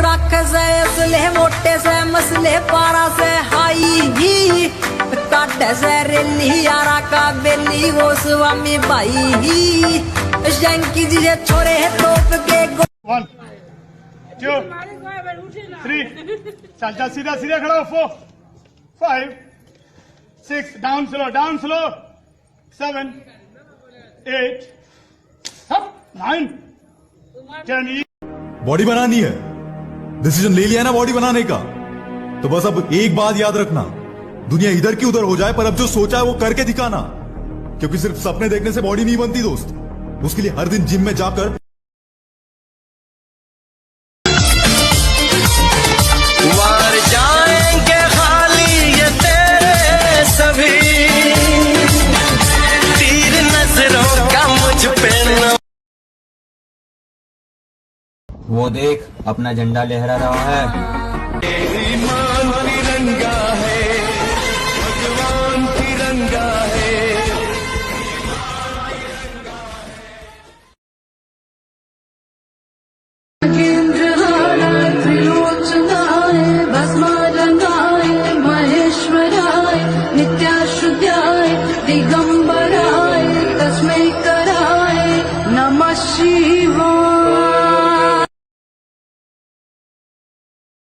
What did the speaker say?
लाख से असले मोटे से मसले पारा से हाई ही काटे से रेली यारा का बेली वो स्वामी भाई ही शंकी जी से छोरे तोप के 1 2 3 चल जा सीधा सीधा खड़ा हो 4 5 6 डाउन स्लो 7 8 9 10 बॉडी बनानी है, डिसीजन ले लिया ना बॉडी बनाने का, तो बस अब एक बात याद रखना, दुनिया इधर की उधर हो जाए पर अब जो सोचा है वो करके दिखाना, क्योंकि सिर्फ सपने देखने से बॉडी नहीं बनती दोस्त, उसके लिए हर दिन जिम में जाकर वार जाएंगे खाली ये तेरे सभी तीर नजरों का मुझ पे न। वो देख अपना झंडा लहरा रहा है।